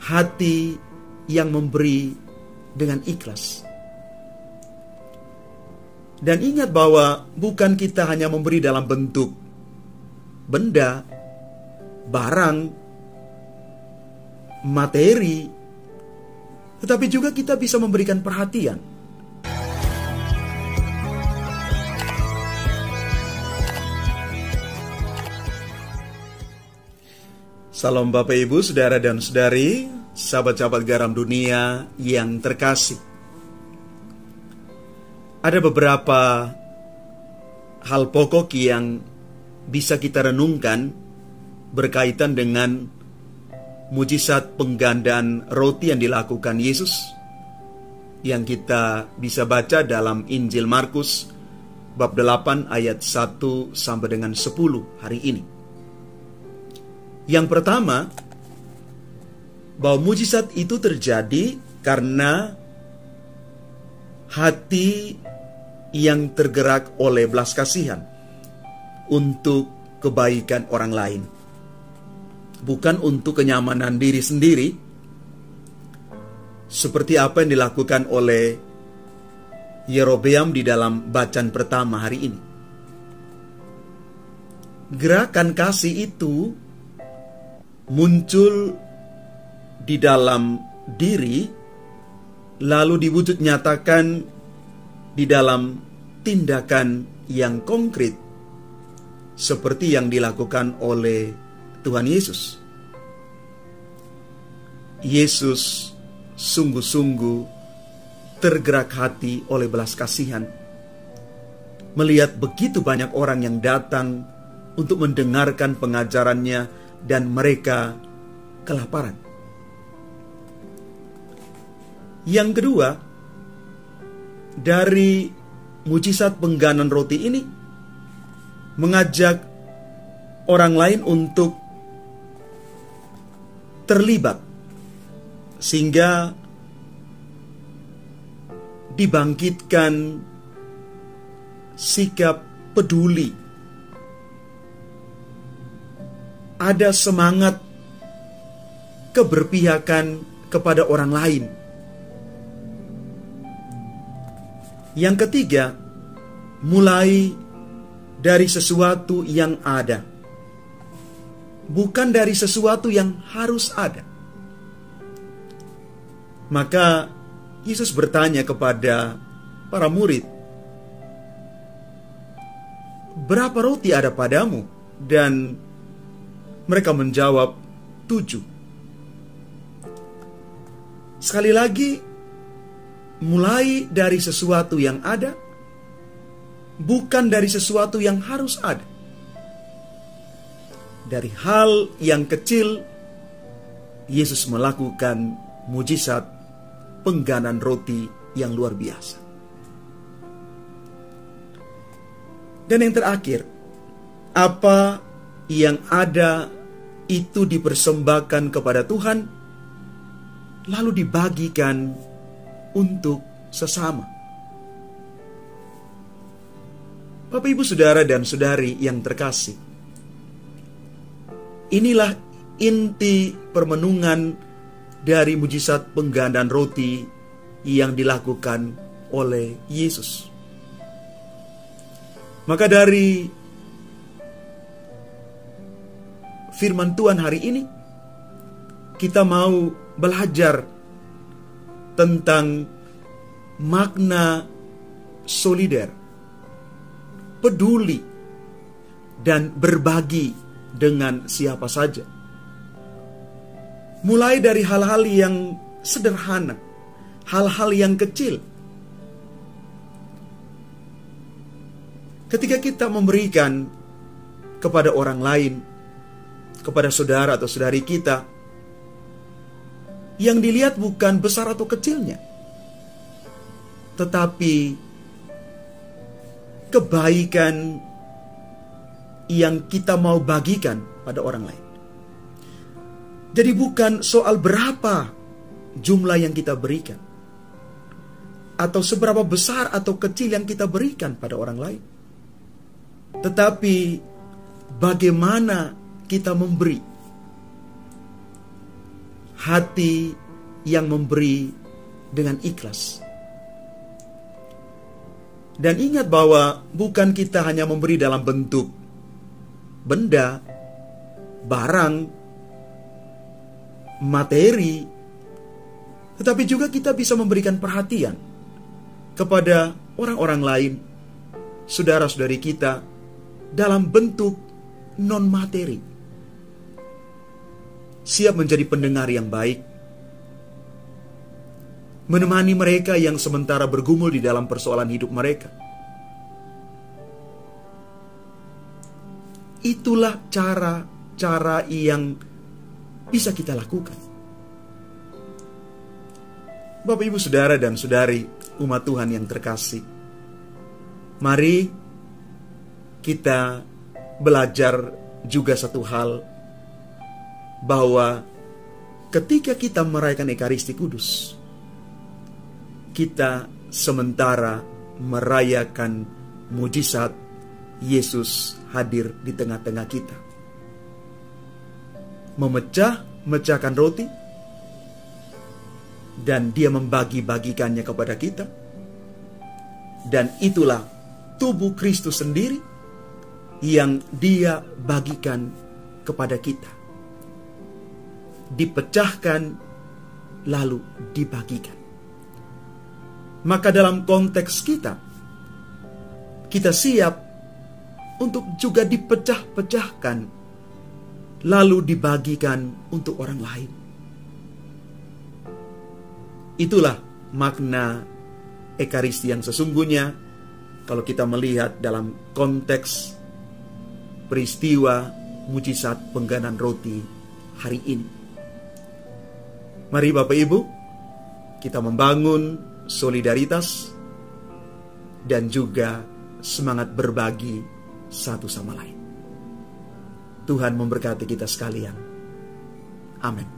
hati yang memberi dengan ikhlas. Dan ingat bahwa bukan kita hanya memberi dalam bentuk benda, barang, materi, tetapi juga kita bisa memberikan perhatian. Salam Bapak Ibu, Saudara dan Saudari, sahabat-sahabat garam dunia yang terkasih. Ada beberapa hal pokok yang bisa kita renungkan berkaitan dengan mujizat penggandaan roti yang dilakukan Yesus, yang kita bisa baca dalam Injil Markus bab 8 ayat 1 sampai dengan 10 hari ini. Yang pertama, bahwa mujizat itu terjadi karena hati yang tergerak oleh belas kasihan untuk kebaikan orang lain, bukan untuk kenyamanan diri sendiri, seperti apa yang dilakukan oleh Yerobeam di dalam bacaan pertama hari ini. Gerakan kasih itu muncul di dalam diri, lalu diwujud nyatakan di dalam tindakan yang konkret, seperti yang dilakukan oleh Tuhan Yesus. Yesus sungguh-sungguh tergerak hati oleh belas kasihan, melihat begitu banyak orang yang datang untuk mendengarkan pengajarannya dan mereka kelaparan. Yang kedua, dari mujizat penggandaan roti ini mengajak orang lain untuk terlibat, sehingga dibangkitkan sikap peduli. Ada semangat keberpihakan kepada orang lain. Yang ketiga, mulai dari sesuatu yang ada, bukan dari sesuatu yang harus ada. Maka Yesus bertanya kepada para murid, "Berapa roti ada padamu?" Dan mereka menjawab, 7. Sekali lagi, mulai dari sesuatu yang ada, bukan dari sesuatu yang harus ada. Dari hal yang kecil, Yesus melakukan mujizat penggandaan roti yang luar biasa. Dan yang terakhir, apa yang ada itu dipersembahkan kepada Tuhan, lalu dibagikan untuk sesama. Bapak, Ibu, Saudara dan Saudari yang terkasih, inilah inti permenungan dari mujizat penggandaan roti yang dilakukan oleh Yesus. Maka dari firman Tuhan hari ini, kita mau belajar tentang makna solider, peduli, dan berbagi dengan siapa saja. Mulai dari hal-hal yang sederhana, hal-hal yang kecil. Ketika kita memberikan kepada orang lain, kepada saudara atau saudari kita, yang dilihat bukan besar atau kecilnya, tetapi kebaikan yang kita mau bagikan pada orang lain. Jadi bukan soal berapa jumlah yang kita berikan, atau seberapa besar atau kecil yang kita berikan pada orang lain, tetapi bagaimana kita memberi. hati yang memberi dengan ikhlas. Dan ingat bahwa bukan kita hanya memberi dalam bentuk benda, barang, materi, tetapi juga kita bisa memberikan perhatian kepada orang-orang lain, saudara-saudari kita, dalam bentuk non-materi. Siap menjadi pendengar yang baik, menemani mereka yang sementara bergumul di dalam persoalan hidup mereka. Itulah cara-cara yang bisa kita lakukan. Bapak, Ibu, Saudara dan Saudari, umat Tuhan yang terkasih, mari kita belajar juga satu hal, bahwa ketika kita merayakan Ekaristi Kudus, kita sementara merayakan mujizat Yesus hadir di tengah-tengah kita, memecahkan roti, dan dia membagi-bagikannya kepada kita. Dan itulah tubuh Kristus sendiri yang dia bagikan kepada kita, dipecahkan lalu dibagikan. Maka dalam konteks kita siap untuk juga dipecah-pecahkan lalu dibagikan untuk orang lain. Itulah makna Ekaristi yang sesungguhnya kalau kita melihat dalam konteks peristiwa mujizat pengganan roti hari ini. Mari Bapak Ibu, kita membangun solidaritas dan juga semangat berbagi satu sama lain. Tuhan memberkati kita sekalian. Amin.